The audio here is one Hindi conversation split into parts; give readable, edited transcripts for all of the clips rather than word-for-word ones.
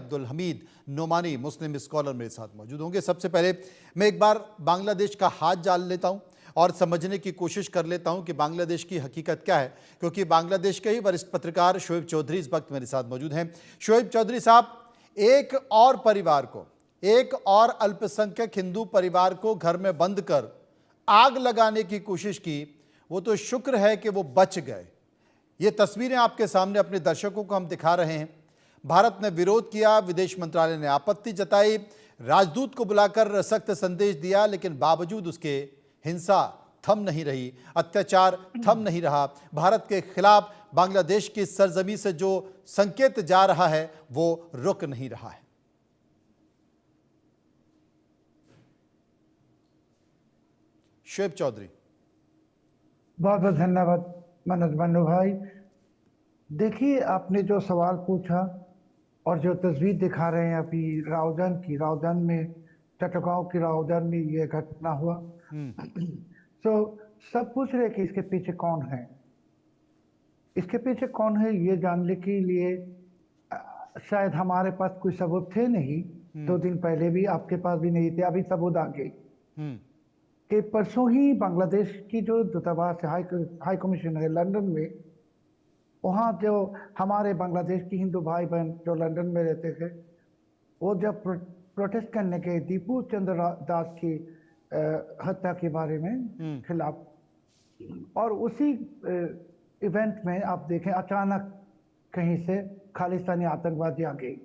अब्दुल हमीद नोमानी मुस्लिम स्कॉलर मेरे साथ मौजूद होंगे। सबसे पहले मैं एक बार बांग्लादेश का हाथ जान लेता हूं और समझने की कोशिश कर लेता हूं कि बांग्लादेश की हकीकत क्या है, क्योंकि बांग्लादेश के ही वरिष्ठ पत्रकार शोएब चौधरी इस वक्त मेरे साथ मौजूद हैं। शोएब चौधरी साहब, एक और परिवार को, एक और अल्पसंख्यक हिंदू परिवार को घर में बंद कर आग लगाने की कोशिश की, वो तो शुक्र है कि वो बच गए। ये तस्वीरें आपके सामने अपने दर्शकों को हम दिखा रहे हैं। भारत ने विरोध किया, विदेश मंत्रालय ने आपत्ति जताई, राजदूत को बुलाकर सख्त संदेश दिया, लेकिन बावजूद उसके हिंसा थम नहीं रही, अत्याचार थम नहीं रहा। भारत के खिलाफ बांग्लादेश की सरजमी से जो संकेत जा रहा है वो रुक नहीं रहा है। शोएब चौधरी, बहुत बहुत धन्यवाद मनोज बन्नू भाई। देखिए, आपने जो सवाल पूछा और जो तस्वीर दिखा रहे हैं अभी रावजान में, चट्टगांव की रावजान में ये घटना हुआ। तो सब पूछ रहे कि इसके पीछे कौन है। इसके पीछे कौन है ये जानने के लिए शायद हमारे पास कोई सबूत थे नहीं। 2 दिन पहले भी आपके पास भी नहीं थे, अभी सबूत आ गए कि परसों ही बांग्लादेश की जो दूतावास हाई कमीशन है लंदन में, वहाँ जो हमारे बांग्लादेश की हिंदू भाई बहन जो लंदन में रहते थे, वो जब प्रोटेस्ट करने के दीपू चंद्र दास की हत्या के बारे में खिलाफ, और उसी इवेंट में आप देखें अचानक कहीं से खालिस्तानी आतंकवादी आ गई।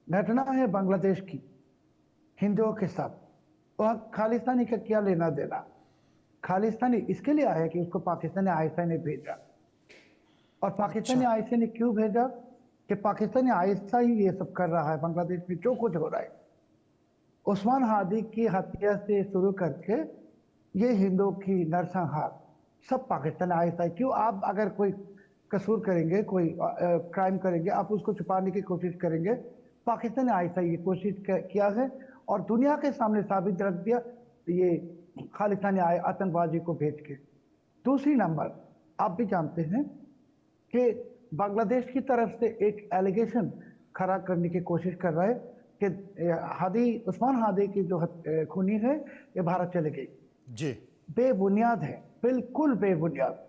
घटना है बांग्लादेश की हिंदुओं के साथ। वह खालिस्तानी का क्या लेना देना। खालिस्तानी इसके लिए आया कि उसको पाकिस्तानी आईएसआई ने भेजा। और पाकिस्तानी आईएसआई ने क्यों भेजा कि पाकिस्तानी आईएसआई ये सब कर रहा है बांग्लादेश में जो कुछ हो रहा है। उस्मान हादी की हत्या से शुरू करके ये हिंदुओं की नरसंहार सब पाकिस्तानी आईएसआई। क्यों आप अगर कोई कसूर करेंगे, कोई क्राइम करेंगे, आप उसको छुपाने की कोशिश करेंगे। पाकिस्तानी आईएसआई ये कोशिश किया है और दुनिया के सामने साबित रख दिया ये खालिस्तानी आतंकवादी को भेज के। दूसरी नंबर, आप भी जानते हैं कि बांग्लादेश की तरफ से एक एलिगेशन खड़ा करने की कोशिश कर रहा है कि उस्मान हादी की जो खूनी है ये भारत चले गई जी। बेबुनियाद है, बिल्कुल बेबुनियाद।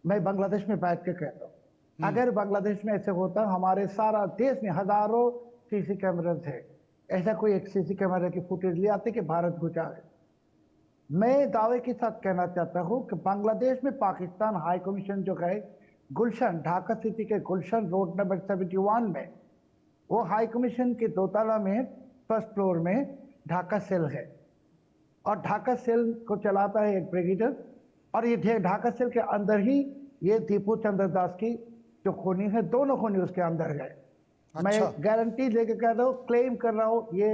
मैं बांग्लादेश में बैठ के कहता हूँ, अगर बांग्लादेश में ऐसे होता, हमारे सारा देश में हजारों सीसी कैमरास है, ऐसा कोई एक सीसी कैमरा की फुटेज ले आते कि भारत घुसा है। मैं दावे के साथ कहना चाहता हूं कि बांग्लादेश में पाकिस्तान हाई कमीशन जो है गुलशन, ढाका सिटी के गुलशन रोड नंबर 71 में, वो हाई कमीशन के 2 तला में फर्स्ट फ्लोर में ढाका सेल है और ढाका सेल को चलाता है एक ब्रिगेडियर। और ये ढाका सेल के अंदर ही ये दीपू चंद्र दास की जो खूनी है, दोनों खूनी उसके अंदर है। मैं गारंटी लेके कह रहा हूँ, क्लेम कर रहा हूँ, ये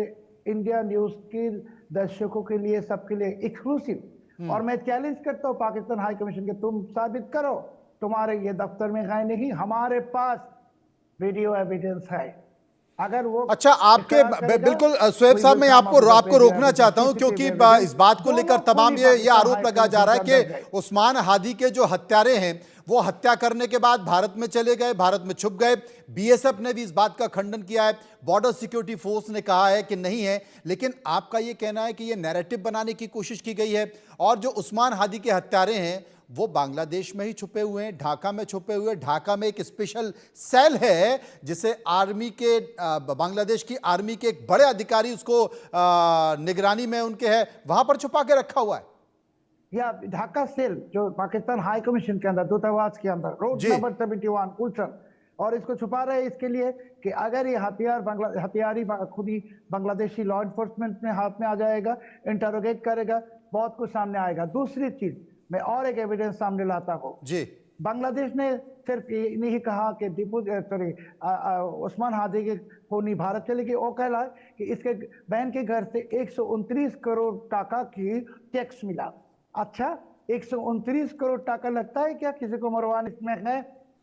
इंडिया न्यूज के दर्शकों के लिए, सबके लिए एक्सक्लूसिव। और मैं चैलेंज करता हूँ पाकिस्तान हाई कमीशन के, तुम साबित करो, तुम्हारे ये दफ्तर में है नहीं, हमारे पास वीडियो एविडेंस है। अगर वो अच्छा, आपके बिल्कुल शोएब साहब, मैं आपको रोकना चाहता हूं क्योंकि इस बात को लेकर तमाम ये आरोप लगा जा रहा है कि उस्मान हादी के जो हत्यारे हैं वो हत्या करने के बाद भारत में चले गए, भारत में छुप गए। बीएसएफ ने भी इस बात का खंडन किया है, बॉर्डर सिक्योरिटी फोर्स ने कहा है कि नहीं है, लेकिन आपका ये कहना है कि ये नैरेटिव बनाने की कोशिश की गई है और जो उस्मान हादी के हत्यारे हैं वो बांग्लादेश में ही छुपे हुए हैं, ढाका में छुपे हुए। ढाका में एक स्पेशल सेल है जिसे आर्मी के, बांग्लादेश की आर्मी के एक बड़े अधिकारी उसको निगरानी में उनके है, वहां पर छुपा के रखा हुआ है। या ढाका सेल जो पाकिस्तान हाई कमीशन के अंदर, दूतावास के अंदर, रोड नंबर 71 गुलशन, और इसको छुपा रहे इसके लिए कि अगर ये हथियारी खुद ही बांग्लादेशी लॉ एनफोर्समेंट में हाथ में आ जाएगा, इंटरोगेट करेगा, बहुत कुछ सामने आएगा। दूसरी चीज, मैं और एक एविडेंस सामने लाता हूँ जी। बांग्लादेश ने सिर्फ ये नहीं कहा कि उस्मान हादी के खूनी भारत चले गए, वो कहला कि इसके बहन के घर से 129 करोड़ टाका की टैक्स मिला। अच्छा, 129 करोड़ टाका लगता है क्या किसी को मरवाने में है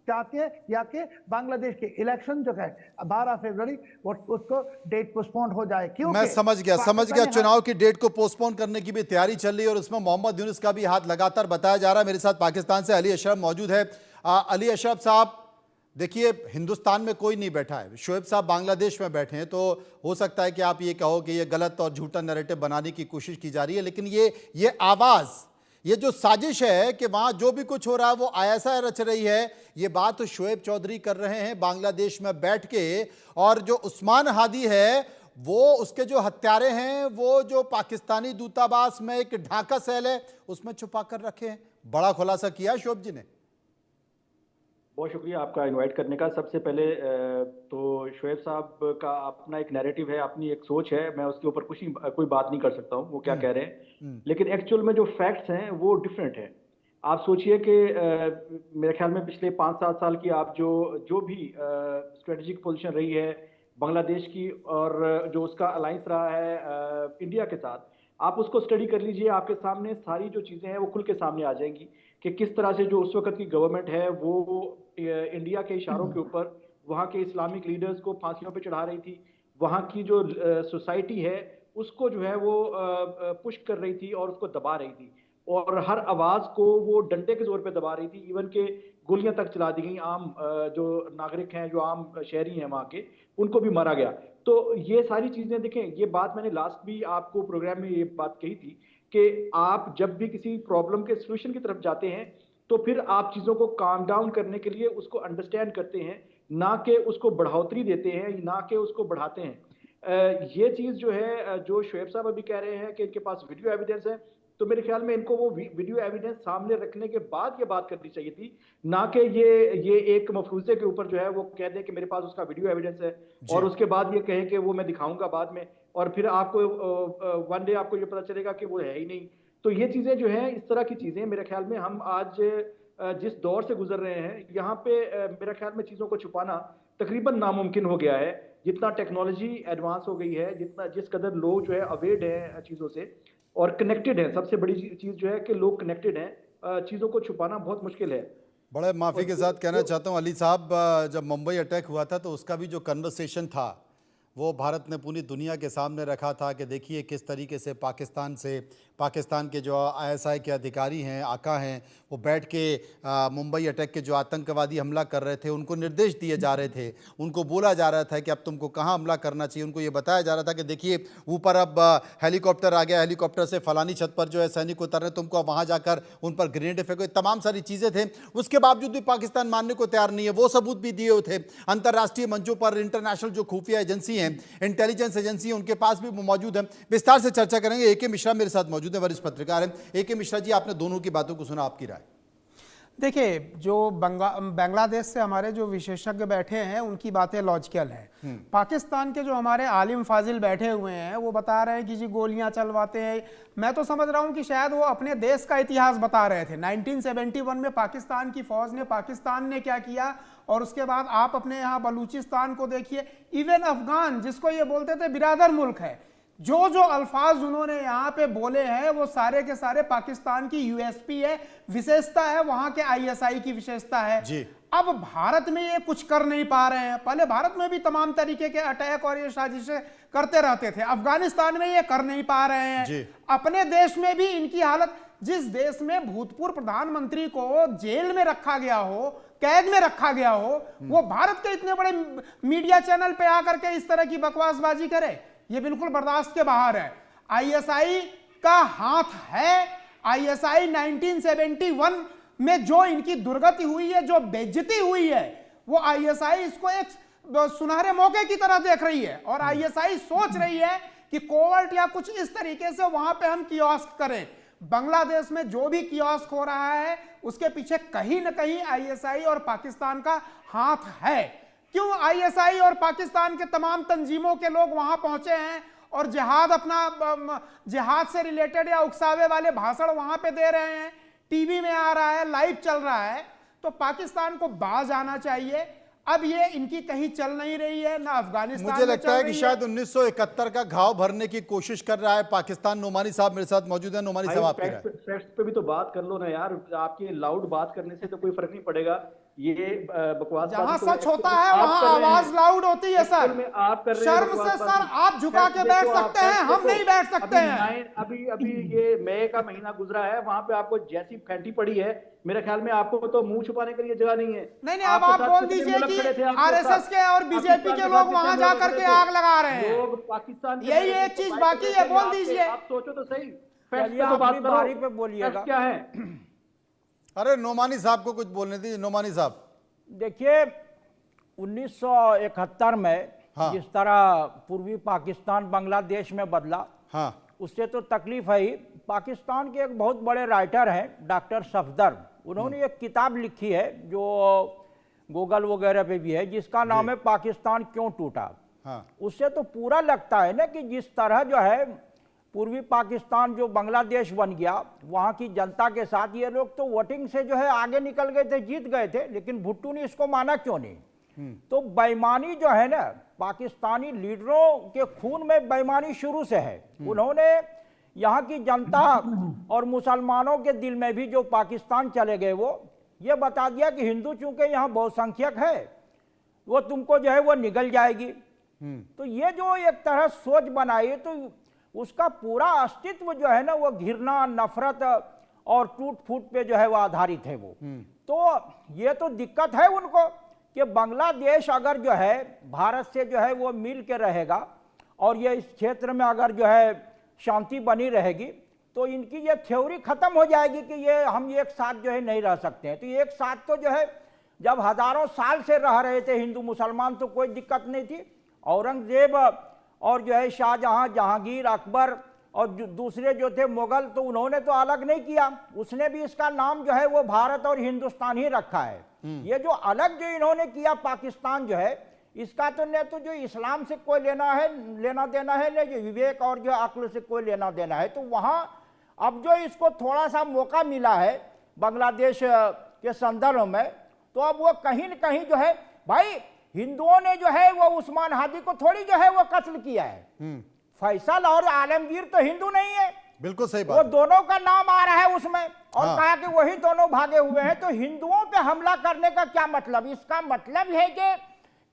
चाहते हैं, या कि बांग्लादेश के इलेक्शन जो है 12 फरवरी उसको डेट पोस्टपोन हो जाए? क्यों? मैं समझ गया चुनाव की डेट को पोस्टपोन करने की भी तैयारी चल रही है और उसमें मोहम्मद यूनुस का भी हाथ लगातार बताया जा रहा है। मेरे साथ पाकिस्तान से अली अशरफ मौजूद है। अली अशरफ साहब, देखिए, हिंदुस्तान में कोई नहीं बैठा है, शोएब साहब बांग्लादेश में बैठे हैं, तो हो सकता है कि आप ये कहो कि ये गलत और झूठा नैरेटिव बनाने की कोशिश की जा रही है, लेकिन ये आवाज़, ये जो साजिश है कि वहाँ जो भी कुछ हो रहा है वो आईएसआई रच रही है, ये बात तो शोएब चौधरी कर रहे हैं बांग्लादेश में बैठ के। और जो उस्मान हादी है, वो उसके जो हत्यारे हैं, वो जो पाकिस्तानी दूतावास में एक ढाका सेल है उसमें छुपा कर रखे हैं। बड़ा खुलासा किया शोएब जी ने। बहुत शुक्रिया आपका इनवाइट करने का। सबसे पहले तो शोएब साहब का अपना एक नैरेटिव है, अपनी एक सोच है, मैं उसके ऊपर कोई बात नहीं कर सकता हूँ वो क्या कह रहे हैं, लेकिन एक्चुअल में जो फैक्ट्स हैं वो डिफरेंट है। आप सोचिए कि मेरे ख्याल में पिछले 5-7 साल की आप जो भी स्ट्रेटेजिक पोजीशन रही है बांग्लादेश की और जो उसका अलायंस रहा है इंडिया के साथ, आप उसको स्टडी कर लीजिए, आपके सामने सारी जो चीज़ें हैं वो खुल के सामने आ जाएंगी कि किस तरह से जो उस वक्त की गवर्नमेंट है वो इंडिया के इशारों के ऊपर वहाँ के इस्लामिक लीडर्स को फांसियों पे चढ़ा रही थी, वहाँ की जो सोसाइटी है उसको जो है वो पुश कर रही थी और उसको दबा रही थी, और हर आवाज़ को वो डंडे के जोर पे दबा रही थी। इवन के गोलियां तक चला दी गई, आम जो नागरिक हैं, जो आम शहरी हैं वहाँ के, उनको भी मारा गया। तो ये सारी चीज़ें देखें, ये बात मैंने लास्ट भी आपको प्रोग्राम में ये बात कही थी कि आप जब भी किसी प्रॉब्लम के सोल्यूशन की तरफ जाते हैं तो फिर आप चीज़ों को काम डाउन करने के लिए उसको अंडरस्टैंड करते हैं, ना कि उसको बढ़ोतरी देते हैं, ना कि उसको बढ़ाते हैं। ये चीज़ जो है, जो शोएब साहब अभी कह रहे हैं कि इनके पास वीडियो एविडेंस है, तो मेरे ख्याल में इनको वो वीडियो एविडेंस सामने रखने के बाद ये बात करनी चाहिए थी, ना कि ये एक मफरूजे के ऊपर जो है वो कह दें कि मेरे पास उसका वीडियो एविडेंस है और उसके बाद ये कहें कि वो मैं दिखाऊंगा बाद में, और फिर आपको वन डे आपको ये पता चलेगा कि वो है ही नहीं। तो ये चीज़ें जो हैं, इस तरह की चीज़ें मेरे ख्याल में हम आज जिस दौर से गुजर रहे हैं, यहाँ पे मेरे ख्याल में चीज़ों को छुपाना तकरीबन नामुमकिन हो गया है। जितना टेक्नोलॉजी एडवांस हो गई है, जिस कदर लोग जो है अवेयर्ड हैं चीज़ों से और कनेक्टेड हैं, सबसे बड़ी चीज़ जो है कि लोग कनेक्टेड हैं, चीज़ों को छुपाना बहुत मुश्किल है। बड़े माफ़ी के साथ कहना चाहता हूँ अली साहब, जब मुंबई अटैक हुआ था तो उसका भी जो कन्वर्सेशन था वो भारत ने पूरी दुनिया के सामने रखा था कि देखिए किस तरीके से पाकिस्तान के जो आईएसआई के अधिकारी हैं, आका हैं, वो बैठ के मुंबई अटैक के जो आतंकवादी हमला कर रहे थे उनको निर्देश दिए जा रहे थे, उनको बोला जा रहा था कि अब तुमको कहाँ हमला करना चाहिए, उनको ये बताया जा रहा था कि देखिए ऊपर अब हेलीकॉप्टर आ गया, हेलीकॉप्टर से फलानी छत पर जो है सैनिक उतर रहे, तुमको अब वहाँ जाकर उन पर ग्रेनेड फेंको, तमाम सारी चीज़ें थे। उसके बावजूद भी पाकिस्तान मानने को तैयार नहीं है। वो सबूत भी दिए हुए थे अंतर्राष्ट्रीय मंचों पर, इंटरनेशनल जो खुफिया एजेंसी हैं, इंटेलिजेंस एजेंसी, उनके पास भी मौजूद है। विस्तार से चर्चा करेंगे। ए.के. मिश्रा मेरे साथ मौजूद है, वरिष्ठ पत्रकार हैं। ए.के. मिश्रा जी, आपने दोनों की बातों को सुना, आपकी राय? देखिए, जो बांग्लादेश से हमारे जो विशेषज्ञ बैठे हैं उनकी बातें लॉजिकल है। पाकिस्तान के जो हमारे आलिम फाजिल बैठे हुए हैं वो बता रहे हैं कि जी गोलियां चलवाते हैं। मैं तो समझ रहा हूं कि शायद वो अपने देश का इतिहास बता रहे थे। 1971 में पाकिस्तान की फौज ने, पाकिस्तान ने क्या किया, और उसके बाद आप अपने यहाँ बलूचिस्तान को देखिए, इवन अफगान जिसको ये बोलते थे बिरादर मुल्क है, जो जो अल्फाज उन्होंने यहाँ पे बोले हैं वो सारे के सारे पाकिस्तान की यूएसपी है, विशेषता है, वहां के आईएसआई की विशेषता है जी। अब भारत में ये कुछ कर नहीं पा रहे हैं। पहले भारत में भी तमाम तरीके के अटैक और ये साजिशें करते रहते थे, अफगानिस्तान में ये कर नहीं पा रहे हैं जी। अपने देश में भी इनकी हालत, जिस देश में भूतपूर्व प्रधानमंत्री को जेल में रखा गया हो, कैद में रखा गया हो, वो भारत के इतने बड़े मीडिया चैनल पे आकर के इस तरह की बकवासबाजी करे, ये बिल्कुल बर्दाश्त के बाहर है। आईएसआई का हाथ है। आईएसआई 1971 में जो इनकी दुर्गति हुई है, जो बेइज्जती हुई है, वो आईएसआई इसको एक सुनहरे मौके की तरह देख रही है और आईएसआई सोच रही है कि कोवर्ट या कुछ इस तरीके से वहां पे हम कियोस्क करें। बांग्लादेश में जो भी कियोस्क हो रहा है उसके पीछे कहीं ना कहीं आईएसआई और पाकिस्तान का हाथ है। क्यों आईएसआई और पाकिस्तान के तमाम तंजीमों के लोग वहां पहुंचे हैं और जिहाद, अपना जिहाद से रिलेटेड या उकसावे वाले भाषण वहां पे दे रहे हैं, टीवी में आ रहा है, लाइव चल रहा है, तो पाकिस्तान को बाज आना चाहिए। अब ये इनकी कहीं चल नहीं रही है, ना अफगानिस्तान। मुझे लगता है कि शायद 1971 का घाव भरने की कोशिश कर रहा है पाकिस्तान। नोमानी साहब मेरे साथ मौजूद है। नोमानी साहब, आपकी राय? फैक्ट्स पे भी तो बात कर लो ना यार, आपकी लाउड बात करने से तो कोई फर्क नहीं पड़ेगा। ये बकवास जहां सच होता है वहां आवाज लाउड होती है सर। आप कर रहे शर्म से सर आप झुका के बैठ सकते हैं, हम नहीं बैठ सकते हैं। अभी ये मई का महीना गुजरा है, वहां पे आपको जैसी फैंटी पड़ी है, मेरे ख्याल में आपको तो मुंह छुपाने के लिए जगह नहीं है। नहीं अब आप बोल दीजिए कि आरएसएस के और बीजेपी के लोग वहां जाकर के आग लगा रहे हैं, लोग पाकिस्तान, यही एक चीज बाकी है, बोल दीजिए। आप सोचो तो सही, अपनी बारी पे बोलिएगा। क्या है? अरे नोमानी साहब को कुछ बोलने दीजिए। नोमानी साहब देखिए 1971 में हाँ। जिस तरह पूर्वी पाकिस्तान बांग्लादेश में बदला, हाँ उससे तो तकलीफ है ही। पाकिस्तान के एक बहुत बड़े राइटर हैं डॉक्टर सफदर, उन्होंने एक किताब लिखी है जो गूगल वगैरह पे भी है, जिसका नाम है पाकिस्तान क्यों टूटा। हाँ उससे तो पूरा लगता है ना कि जिस तरह जो है पूर्वी पाकिस्तान जो बांग्लादेश बन गया, वहाँ की जनता के साथ ये लोग तो वोटिंग से जो है आगे निकल गए थे, जीत गए थे, लेकिन भुट्टो ने इसको माना क्यों नहीं। तो बेईमानी जो है ना, पाकिस्तानी लीडरों के खून में बेईमानी शुरू से है। उन्होंने यहाँ की जनता और मुसलमानों के दिल में भी जो पाकिस्तान चले गए, वो ये बता दिया कि हिंदू चूंकि यहाँ बहुसंख्यक है, वो तुमको जो है वो निगल जाएगी। तो ये जो एक तरह सोच बनाई, तो उसका पूरा अस्तित्व जो है ना वो घृणा, नफरत और टूट फूट पे जो है वो आधारित है वो। तो ये तो दिक्कत है उनको कि बांग्लादेश अगर जो है भारत से जो है वो मिल के रहेगा और ये इस क्षेत्र में अगर जो है शांति बनी रहेगी, तो इनकी ये थ्योरी खत्म हो जाएगी कि ये हम एक साथ जो है नहीं रह सकते हैं। तो एक साथ तो जो है जब हजारों साल से रह रहे थे हिंदू मुसलमान, तो कोई दिक्कत नहीं थी। औरंगजेब और जो है शाहजहां, जहांगीर, अकबर और दूसरे जो थे मुगल, तो उन्होंने तो अलग नहीं किया, उसने भी इसका नाम जो है वो भारत और हिंदुस्तान ही रखा है। ये जो अलग जो इन्होंने किया पाकिस्तान जो है, इसका तो न तो जो इस्लाम से कोई लेना देना है, न जो विवेक और जो अक्ल से कोई लेना देना है। तो वहां अब जो इसको थोड़ा सा मौका मिला है बांग्लादेश के संदर्भ में, तो अब वो कहीं न कहीं जो है, भाई हिंदुओं ने जो है वो उस्मान हादी को थोड़ी जो है वो कत्ल किया है। फैसल और आलमगीर तो हिंदू नहीं है, बिल्कुल सही वो बात। दोनों का नाम आ रहा है उसमें, और हाँ। कहा कि वही दोनों भागे हुए हैं। तो हिंदुओं पे हमला करने का क्या मतलब? इसका मतलब है कि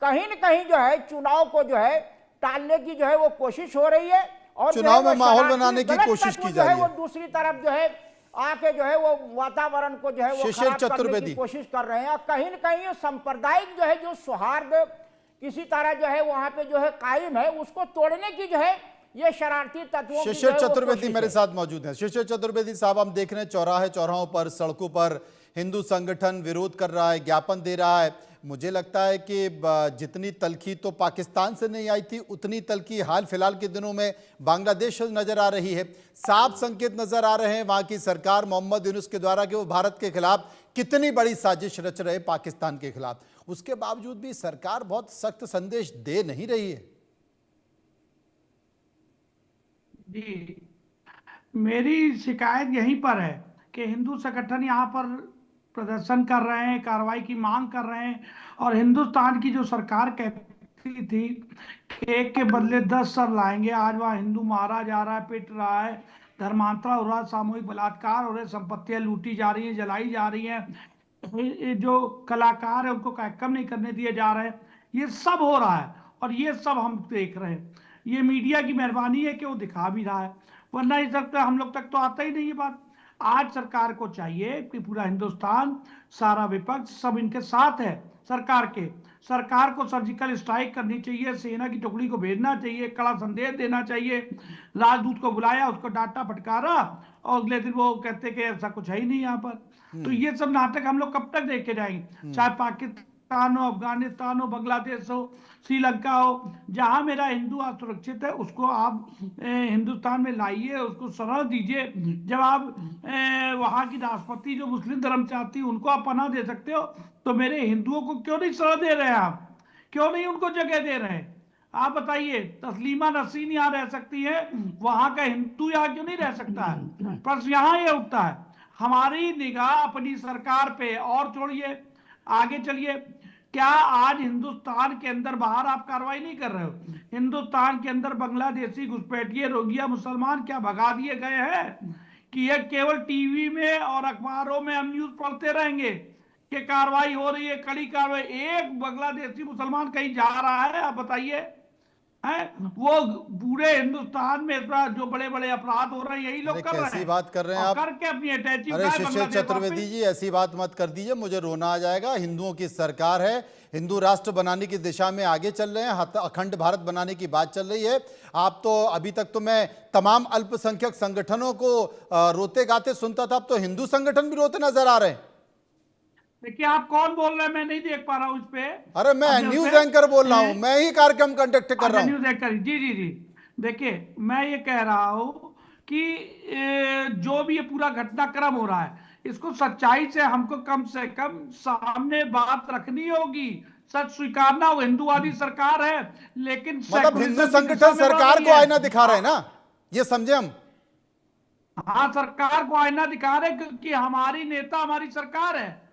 कहीं न कहीं जो है चुनाव को जो है टालने की जो है वो कोशिश हो रही है, और चुनाव में माहौल बनाने की कोशिश की जा रही है। वो दूसरी तरफ जो है आके जो है वो वातावरण को जो है वो शिशिर खराब करने चतुर्वेदी की कोशिश कर रहे हैं। कहीं न कहीं सांप्रदायिक जो है जो सौहार्द किसी तरह जो है वहां पे जो है कायम है, उसको तोड़ने की जो है ये शरारती तत्वों की शिशिर जो है वो चतुर्वेदी कोशिश मेरे है। साथ मौजूद हैं। शिशिर चतुर्वेदी साहब, हम देख रहे हैं चौराहों पर, सड़कों पर हिंदू संगठन विरोध कर रहा है, ज्ञापन दे रहा है। मुझे लगता है कि जितनी तलखी तो पाकिस्तान से नहीं आई थी, उतनी तलखी हाल फिलहाल के दिनों में बांग्लादेश से नजर आ रही है। साफ संकेत नजर आ रहे हैं वहां की सरकार मोहम्मद यूनुस के द्वारा कि वो भारत के खिलाफ कितनी बड़ी साजिश रच रहे पाकिस्तान के खिलाफ। उसके बावजूद भी सरकार बहुत सख्त संदेश दे नहीं रही है। जी, मेरी शिकायत यहीं पर है कि हिंदू संगठन यहाँ पर प्रदर्शन कर रहे हैं, कार्रवाई की मांग कर रहे हैं, और हिंदुस्तान की जो सरकार कहती थी कि एक के बदले 10 सर लाएंगे, आज वहाँ हिंदू मारा जा रहा है, पिट रहा है, धर्मांतरण हो रहा है, सामूहिक बलात्कार हो रहे, संपत्तियां लूटी जा रही हैं, जलाई जा रही हैं, ये जो कलाकार है उनको कार्यक्रम नहीं करने दिए जा रहे हैं, ये सब हो रहा है और ये सब हम देख रहे हैं। ये मीडिया की मेहरबानी है कि वो दिखा भी रहा है, वरना इस तक हम लोग तक तो आता ही नहीं ये बात। आज सरकार को चाहिए कि पूरा हिंदुस्तान, सारा विपक्ष सब इनके साथ है सरकार के। सरकार को सर्जिकल स्ट्राइक करनी चाहिए, सेना की टुकड़ी को भेजना चाहिए, कड़ा संदेश देना चाहिए। राजदूत को बुलाया, उसको डांटा फटकारा, और अगले दिन वो कहते कि ऐसा कुछ है ही नहीं यहाँ पर। तो ये सब नाटक हम लोग कब तक देखे जाएंगे? चाहे पाकिस्तान हो, अफगानिस्तान हो, बांग्लादेश हो, श्रीलंका हो, जहां मेरा हिंदू असुरक्षित है उसको आप हिंदुस्तान में लाइए, उसको शरण दीजिए। जब आप वहां की राष्ट्रपति जो मुस्लिम धर्म चाहती है उनको आप पनाह दे सकते हो, तो मेरे हिंदुओं को क्यों नहीं शरण दे रहे हैं? आप क्यों नहीं उनको जगह दे रहे हैं? आप बताइए, तस्लीमा नसरीन यहाँ रह सकती है, वहां का हिंदू यहाँ क्यों नहीं रह सकता है? प्रश्न यहाँ ये उठता है। हमारी निगाह अपनी सरकार पे, और छोड़िए आगे चलिए, क्या आज हिंदुस्तान के अंदर बाहर आप कार्रवाई नहीं कर रहे हो? हिंदुस्तान के अंदर बांग्लादेशी घुसपैठिए, रोहिंग्या मुसलमान क्या भगा दिए गए हैं कि ये केवल टीवी में और अखबारों में हम न्यूज पढ़ते रहेंगे कि कार्रवाई हो रही है, कड़ी कार्रवाई। एक बांग्लादेशी मुसलमान कहीं जा रहा है, आप बताइए? हैं, वो पूरे हिंदुस्तान में इतना जो बड़े बड़े अपराध हो रहे हैं यही लोग अरे कर रहे कैसी हैं, बात कर रहे हैं और आप? करके अपनी अटैची अरे उठाए शिशिर बांग्लादेश चतुर्वेदी वापस। जी, ऐसी बात मत कर दीजिए, मुझे रोना आ जाएगा। हिंदुओं की सरकार है, हिंदू राष्ट्र बनाने की दिशा में आगे चल रहे हैं, अखंड भारत बनाने की बात चल रही है। आप तो अभी तक तो मैं तमाम अल्पसंख्यक संगठनों को रोते गाते सुनता था, अब तो हिंदू संगठन भी रोते नजर आ रहे हैं। देखिए आप कौन बोल रहे हैं, मैं नहीं देख पा रहा हूं इस पे। अरे मैं अपने न्यूज उसे- एंकर बोल रहा हूं, मैं ही कार्यक्रम कंडक्ट कर रहा हूं। न्यूज एंकर, जी जी जी। देखिए मैं ये कह रहा हूं कि जो भी ये पूरा घटनाक्रम हो रहा है, इसको सच्चाई से हमको कम से कम सामने बात रखनी होगी, सच स्वीकारना। वो हिंदूवादी सरकार है, लेकिन मतलब हिंदू सेकुलरिज्म की दिशा संगठन में बढ़ सरकार रही को है। आईना दिखा रहे हैं ना, ये समझे हम। हाँ, सरकार को आईना दिखा रहे, क्योंकि हमारी नेता हमारी सरकार है।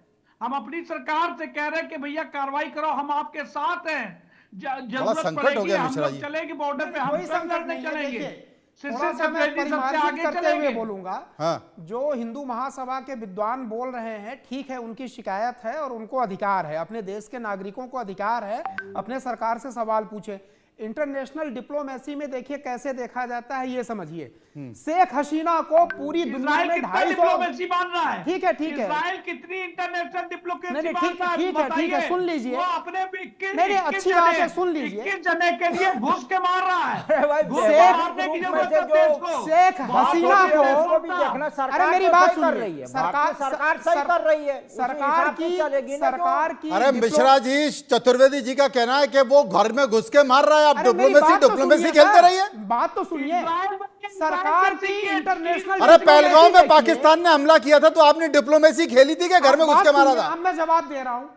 हम अपनी सरकार से कह रहे हैं कि भैया कार्रवाई करो, हम आपके साथ हैं। जरूरत संकट हो पड़ेगी गया हम मिश्रा लोग जी। चलेंगे बॉर्डर पे, हम कोई स्वयं संकट लड़ने नहीं है। चलेंगे। देखिए, शिशिर थोड़ा सा मैं चतुर्वेदी सबसे परिमार्जित आगे करते हुए चलेंगे। बोलूंगा। हाँ। जो हिंदू महासभा के विद्वान बोल रहे हैं, ठीक है, उनकी शिकायत है और उनको अधिकार है, अपने देश के नागरिकों को अधिकार है अपने सरकार से सवाल पूछे। इंटरनेशनल डिप्लोमेसी में देखिए कैसे देखा जाता है, ये समझिए। शेख हसीना को पूरी दुनिया इजराइल में कितना 250 डिप्लोमेसी मान रहा है? ठीक है, ठीक है। इजराइल कितनी इंटरनेशनल डिप्लोमेसी नहीं, मान रहा है? ठीक है, ठीक है, बताइए। सुन लीजिए। वो अपने भी 21 नहीं, अच्छी बात है, सुन लीजिए। 21 जने के लिए घुस के मार रहा है। अरे भाई, घुस शेख के मारने की ग्रुप में जरूरत से है जो देश को। शेख हसीना को भी को देखना, सरकार अरे मेरी तो बात सही कर सुनिए। रही है, सरकार सही कर रही है, उसी सरकार हिसाब से की चलेगी ना जो- सरकार की अरे मिश्रा जी, चतुर्वेदी जी का कहना है कि वो घर में घुस के मार रहा है, आप अरे मेरी डिप्लोमेसी बात तो डिप्लोमेसी सुनिए खेलते सर, रहिए। बात तो सुनिए। इजराइल में- सरकार की इंटरनेशनल अरे डिप्लोमेसी पहलगांव में देखिए। पाकिस्तान ने हमला किया था तो आपने डिप्लोमेसी खेली थी कि घर में अब घुस बात के मारा सुनिए, था? अब मैं जवाब दे रहा हूं।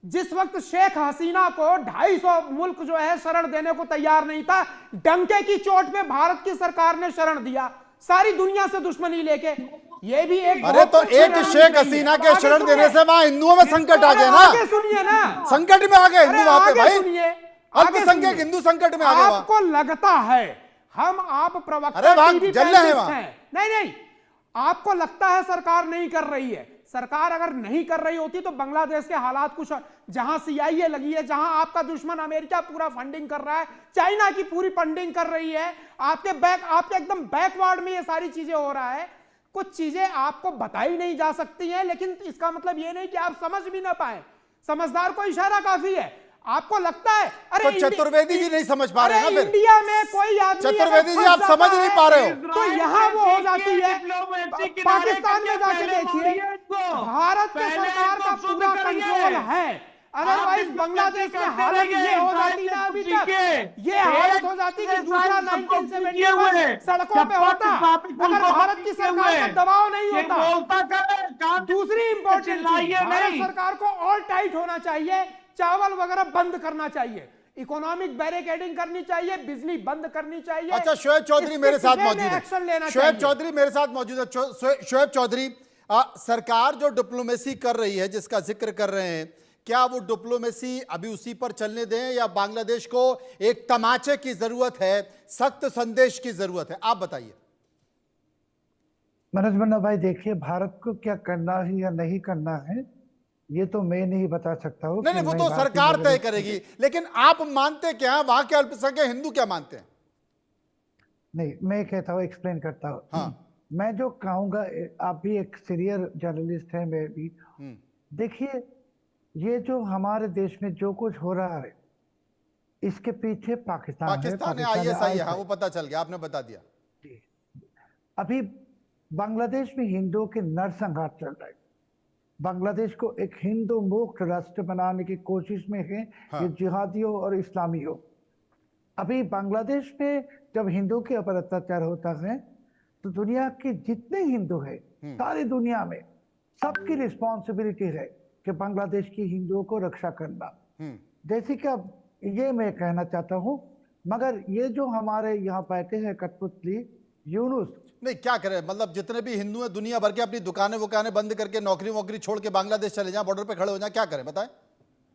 जिस वक्त शेख हसीना को 250 मुल्क जो है शरण देने को तैयार नहीं था, डंके की चोट पे भारत की सरकार ने शरण दिया, सारी दुनिया से दुश्मनी लेके। ये भी एक अरे बहुत तो अच्छी एक रणनीति शेख है। हसीना अब के आगे शरण सुनिए। देने से वहां हिंदुओं में संकट आ गया ना, आगे सुनिए ना, संकट में आ गए हिंदू अरे वहां पे आगे भाई, सुनिए, अल्पसंख्यक सुनिए। हिंदू संकट में आ गए वहां। आपको लगता है आप प्रवक्ता अरे वहां टीवी जल रहे हैं पैनलिस्ट वहां। हैं। नहीं, आपको लगता है सरकार नहीं कर रही है। सरकार अगर नहीं कर रही होती तो बांग्लादेश के हालात कुछ, जहां सीआईए लगी है, जहां आपका दुश्मन अमेरिका पूरा फंडिंग कर रहा है, चाइना की पूरी फंडिंग कर रही है, आपके एकदम बैकवर्ड में ये सारी चीजें हो रहा है। कुछ चीजें आपको बताई नहीं जा सकती हैं, लेकिन इसका मतलब ये नहीं कि आप समझ भी ना पाए। समझदार को इशारा काफी है। आपको लगता है तो चतुर्वेदी जी नहीं समझ पा रहे हैं ना फिर? इंडिया में कोई आदमी चतुर्वेदी अगर जी, आप फंस समझ जाता नहीं है, पा रहे हो। तो यहाँ वो हो जाती है। डिप्लोमेसी किनारे पाकिस्तान में करके जाके पहले देखिए, मारिए इसको। भारत के पहले सरकार इसको का शुद्ध पूरा करिए। कंट्रोल है। अदरवाइज आप बांग्लादेश में करते हालत रहिए, ये हो इजराइल जाती ना, से अभी तक सीखिए। ये हालत एक हो जाती कि इजराइल दूसरा सबको 1971 हुए। सड़कों पे जब होता तक अगर उनको भारत की सीखे सरकार का हुए। दबाव नहीं ये होता। बोलता करे, काम दूसरी इंपॉर्टेंट चीज, चिल्लाइए भारत नहीं। सरकार को ऑल टाइट होना चाहिए, चावल वगैरह बंद करना चाहिए, इकोनॉमिक बैरिकेडिंग करनी चाहिए, बिजली बंद करनी चाहिए। अच्छा, शोएब चौधरी मेरे साथ मौजूद एक्शन लेना है। शोएब चाहिए। चौधरी मेरे साथ मौजूद है। शोएब चौधरी, सरकार जो डिप्लोमेसी कर रही है, जिसका जिक्र कर रहे हैं, क्या वो डिप्लोमेसी अभी उसी पर चलने दें या बांग्लादेश को एक तमाचे की जरूरत है, सख्त संदेश की जरूरत है? आप बताइए। मनोज मन्ना भाई, देखिए, भारत को क्या करना है या नहीं करना है ये तो मैं नहीं बता सकता हूँ। नहीं, वो तो सरकार तय करेगी, लेकिन आप मानते क्या हैं? वहां के अल्पसंख्यक हिंदू क्या मानते हैं? नहीं, मैं कहता हूँ, एक्सप्लेन करता हूँ। हाँ। मैं जो कहूँगा, आप भी एक सीनियर जर्नलिस्ट हैं, मैं भी। देखिए, ये जो हमारे देश में जो कुछ हो रहा है, इसके पीछे पाकिस्तान है, आईएसआई है। हाँ, वो पता चल गया, आपने बता दिया। अभी बांग्लादेश में हिंदुओं के नरसंहार चल रहा है। बांग्लादेश को एक हिंदू मुक्त राष्ट्र बनाने की कोशिश में है। हाँ। ये जिहादियों और इस्लामियों। अभी बांग्लादेश में जब हिंदुओं के ऊपर अत्याचार होता है तो दुनिया के जितने हिंदू हैं, सारी दुनिया में सबकी रिस्पॉन्सिबिलिटी है कि बांग्लादेश की हिंदुओं को रक्षा करना। जैसे कि अब ये मैं कहना चाहता हूँ, मगर ये जो हमारे यहाँ बैठे हैं कठपुतली यूनुस, नहीं, क्या करें? मतलब जितने भी हिंदू हैं दुनिया भर के अपनी दुकानें वुकानें बंद करके नौकरी वोकरी छोड़ के बांग्लादेश चले जाएं, बॉर्डर पे खड़े हो जाएं, क्या करें बताएं?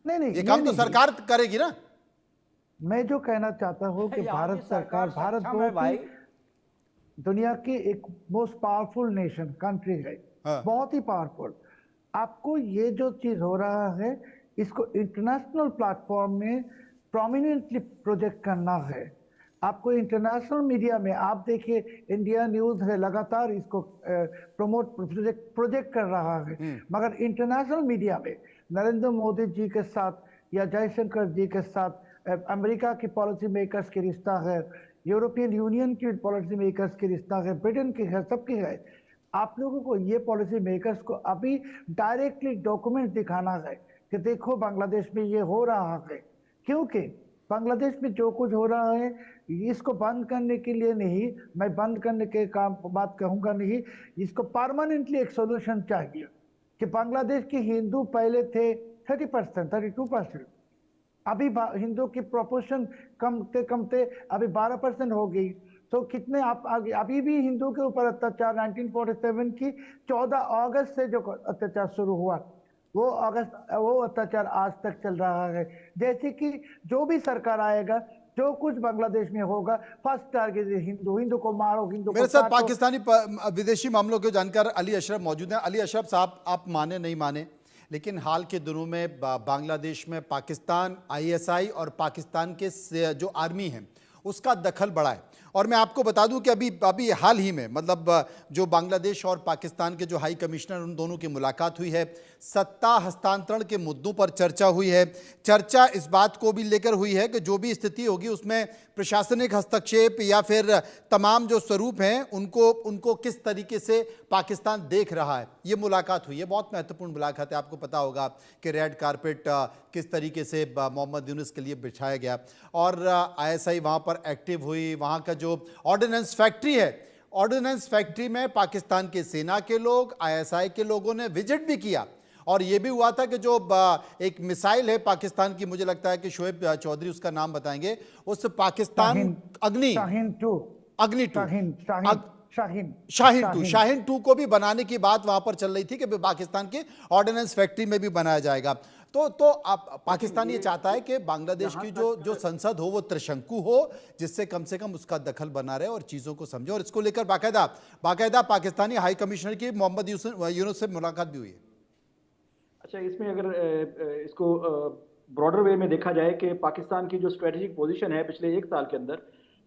नहीं, ये काम तो सरकार करेगी ना। मैं जो कहना चाहता हूँ कि भारत सरकार, भारत भाई दुनिया की एक मोस्ट पावरफुल नेशन कंट्री है। हाँ। बहुत ही पावरफुल। आपको ये जो चीज हो रहा है इसको इंटरनेशनल प्लेटफॉर्म में प्रोमिनेंटली प्रोजेक्ट करना है। आपको इंटरनेशनल मीडिया में आप देखिए, इंडिया न्यूज है लगातार इसको प्रोजेक्ट कर रहा है, मगर इंटरनेशनल मीडिया में नरेंद्र मोदी जी के साथ या जयशंकर जी के साथ अमेरिका की पॉलिसी मेकर्स की रिश्ता है, यूरोपियन यूनियन की पॉलिसी मेकर्स की रिश्ता है, ब्रिटेन की है, सबकी है। आप लोगों को ये पॉलिसी मेकर्स को अभी डायरेक्टली डॉक्यूमेंट दिखाना है कि देखो बांग्लादेश में ये हो रहा है, क्योंकि बांग्लादेश में जो कुछ हो रहा है इसको बंद करने के लिए नहीं, मैं बंद करने के काम बात कहूंगा नहीं, इसको परमानेंटली एक सोल्यूशन चाहिए कि बांग्लादेश के हिंदू पहले थे 30%, 32%, अभी हिंदू की प्रोपोर्शन कमते अभी 12% हो गई। तो कितने आप आगे, अभी भी हिंदू के ऊपर अत्याचार 1947 की 14 अगस्त से जो अत्याचार शुरू हुआ वो अत्याचार आज तक चल रहा है। जैसे कि जो भी सरकार आएगा, जो कुछ बांग्लादेश में होगा, फर्स्ट टारगेट हिंदू, हिंदू को मारो, हिंदू को मेरे साथ काटो। पाकिस्तानी विदेशी मामलों के जानकार अली अशरफ मौजूद हैं। अली अशरफ साहब, आप माने नहीं माने, लेकिन हाल के दिनों में बांग्लादेश में पाकिस्तान, आईएसआई और पाकिस्तान के जो आर्मी हैं उसका दखल बढ़ा है। और मैं आपको बता दूं कि अभी हाल ही में, मतलब जो बांग्लादेश और पाकिस्तान के जो हाई कमिश्नर, उन दोनों की मुलाकात हुई है, सत्ता हस्तांतरण के मुद्दों पर चर्चा हुई है। चर्चा इस बात को भी लेकर हुई है कि जो भी स्थिति होगी उसमें प्रशासनिक हस्तक्षेप या फिर तमाम जो स्वरूप हैं उनको किस तरीके से पाकिस्तान देख रहा है। ये मुलाकात हुई है, बहुत महत्वपूर्ण मुलाकात है। आपको पता होगा कि रेड कारपेट किस तरीके से मोहम्मद यूनुस के लिए बिछाया गया और आईएसआई वहाँ पर एक्टिव हुई। वहाँ का जो ऑर्डिनेंस फैक्ट्री है, ऑर्डिनेंस फैक्ट्री में पाकिस्तान के सेना के लोग, आईएसआई के लोगों ने विजिट भी किया। और ये भी हुआ था कि जो एक मिसाइल है पाकिस्तान की, मुझे लगता है कि शोएब चौधरी उसका नाम बताएंगे, उस पाकिस्तान शाहीन 2 को भी बनाने की बात वहां पर चल रही थी कि पाकिस्तान के ऑर्डिनेंस फैक्ट्री में भी बनाया जाएगा। तो पाकिस्तान ये चाहता है कि बांग्लादेश की जो संसद हो वो त्रिशंकु हो, जिससे कम से कम उसका दखल बना रहे और चीजों को समझे। और इसको लेकर बाकायदा पाकिस्तानी हाई कमिश्नर की मोहम्मद यूनुस से मुलाकात भी हुई है। अच्छा, इसमें अगर इसको ब्रॉडर वे में देखा जाए कि पाकिस्तान की जो स्ट्रेटेजिक पोजीशन है पिछले 1 साल के अंदर,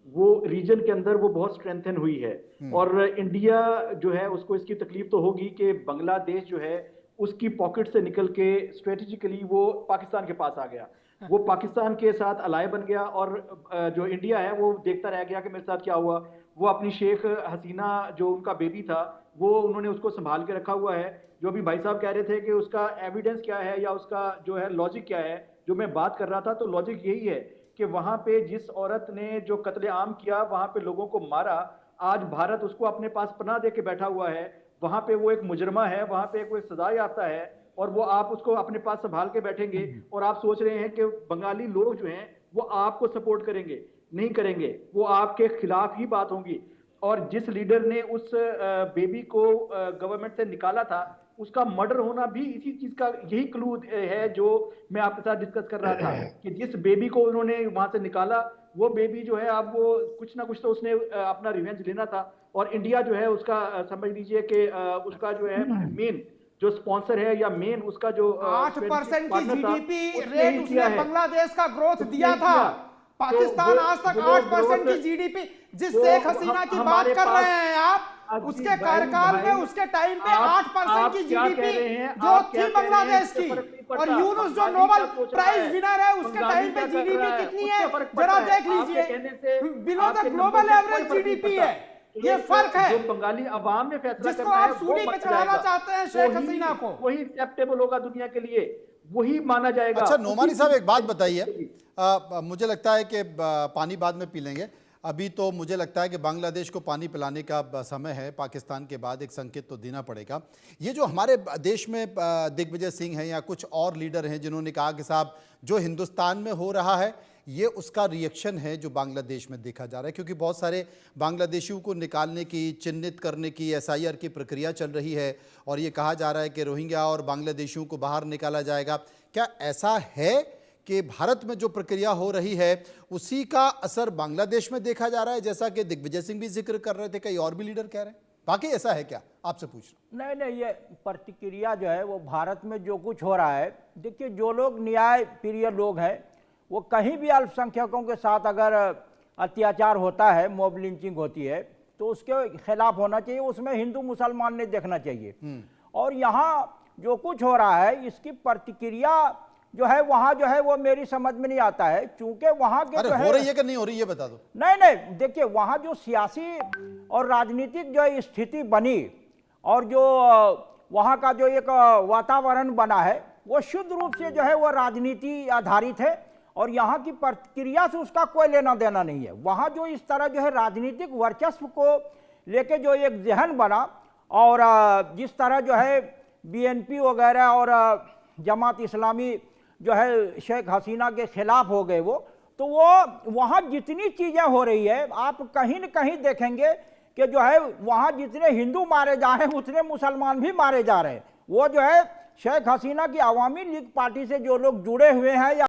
वो रीजन के अंदर वो बहुत स्ट्रेंथन हुई है। और इंडिया जो है उसको इसकी तकलीफ तो होगी कि बांग्लादेश जो है उसकी पॉकेट से निकल के स्ट्रेटेजिकली वो पाकिस्तान के पास आ गया, वो पाकिस्तान के साथ अलाय बन गया। और जो इंडिया है वो देखता रह गया कि मेरे साथ क्या हुआ। वो अपनी शेख हसीना जो उनका बेबी था वो उन्होंने उसको संभाल के रखा हुआ है। जो भी भाई साहब कह रहे थे कि उसका एविडेंस क्या है या उसका जो है लॉजिक क्या है, जो मैं बात कर रहा था, तो लॉजिक यही है कि वहां पे जिस औरत ने जो कत्लेआम किया, वहां पे लोगों को मारा, आज भारत उसको अपने पास पनाह दे के बैठा हुआ है। वहां पे वो एक मुजरमा है, वहां पे कोई सजा याफ्ता है और वो आप उसको अपने पास संभाल के बैठेंगे और आप सोच रहे हैं कि बंगाली लोग जो हैं वो आपको सपोर्ट करेंगे। नहीं करेंगे, वो आपके खिलाफ ही बात होंगी। और जिस लीडर ने उस बेबी को गवर्नमेंट से निकाला था, उसका मर्डर होना भी इसी चीज का यही क्लू है जो मैं आपके साथ डिस्कस कर रहा था कि जिस बेबी को उन्होंने वहां से निकाला, वो बेबी जो है अब वो कुछ ना कुछ तो उसने अपना रिवेंज लेना था। और इंडिया जो है उसका समझ लीजिए कि उसका जो है मेन जो स्पॉन्सर है या मेन उसका जो 8% की जीडीपी रेट उसने बांग्लादेश का ग्रोथ दिया था। पाकिस्तान आज तक 8% की जीडीपी, जिस शेख हसीना की बात कर रहे हैं आप, उसके कार्यकाल में उसके टाइम पे 8% की जीडीपी जो थी बांग्लादेश की, और यूनुस जो नोबेल प्राइज विनर है उसके टाइम पे जीडीपी कितनी है जरा देख लीजिए, below the global average GDP है। ये फर्क है जो बंगाली अवाम ने फैसला जिसको आप सूली पे चढ़ाना चाहते हैं शेख हसीना को, वही एक्सेप्टेबल होगा दुनिया के लिए, वही माना जाएगा। अच्छा नोमानी साहब, एक बात बताइए, मुझे लगता है कि पानी बाद में पी लेंगे, अभी तो मुझे लगता है कि बांग्लादेश को पानी पिलाने का समय है। पाकिस्तान के बाद एक संकेत तो देना पड़ेगा। ये जो हमारे देश में दिग्विजय सिंह हैं या कुछ और लीडर हैं जिन्होंने कहा कि साहब जो हिंदुस्तान में हो रहा है ये उसका रिएक्शन है जो बांग्लादेश में देखा जा रहा है, क्योंकि बहुत सारे बांग्लादेशियों को निकालने की, चिन्हित करने की एसआईआर की प्रक्रिया चल रही है और ये कहा जा रहा है कि रोहिंग्या और बांग्लादेशियों को बाहर निकाला जाएगा। क्या ऐसा है कि भारत में जो प्रक्रिया हो रही है उसी का असर बांग्लादेश में देखा जा रहा है, जैसा कि दिग्विजय सिंह भी जिक्र कर रहे थे, कई और भी लीडर कह रहे हैं? वाकई ऐसा है क्या, आपसे पूछ रहा नहीं नहीं, ये प्रतिक्रिया जो है वो भारत में जो कुछ हो रहा है, देखिए जो लोग न्याय प्रिय लोग हैं वो कहीं भी अल्पसंख्यकों के साथ अगर अत्याचार होता है, मॉब लिंचिंग होती है, तो उसके खिलाफ होना चाहिए, उसमें हिंदू मुसलमान नहीं देखना चाहिए। और यहाँ जो कुछ हो रहा है इसकी प्रतिक्रिया जो है वहाँ जो है वो मेरी समझ में नहीं आता है, क्योंकि वहाँ के अरे जो हो रही है कि नहीं हो रही है बता दो। नहीं नहीं, देखिए वहाँ जो सियासी और राजनीतिक जो स्थिति बनी और जो वहाँ का जो एक वातावरण बना है वो शुद्ध रूप से जो है वो राजनीति आधारित है, और यहाँ की प्रतिक्रिया से उसका कोई लेना देना नहीं है। वहाँ जो इस तरह जो है राजनीतिक वर्चस्व को लेके जो एक जहन बना, और जिस तरह जो है बीएनपी वगैरह और जमात इस्लामी जो है शेख हसीना के खिलाफ हो गए वो, तो वो वहाँ जितनी चीज़ें हो रही है आप कहीं न कहीं देखेंगे कि जो है वहाँ जितने हिंदू मारे जा रहे हैं उतने मुसलमान भी मारे जा रहे हैं। वो जो है शेख हसीना की अवामी लीग पार्टी से जो लोग जुड़े हुए हैं या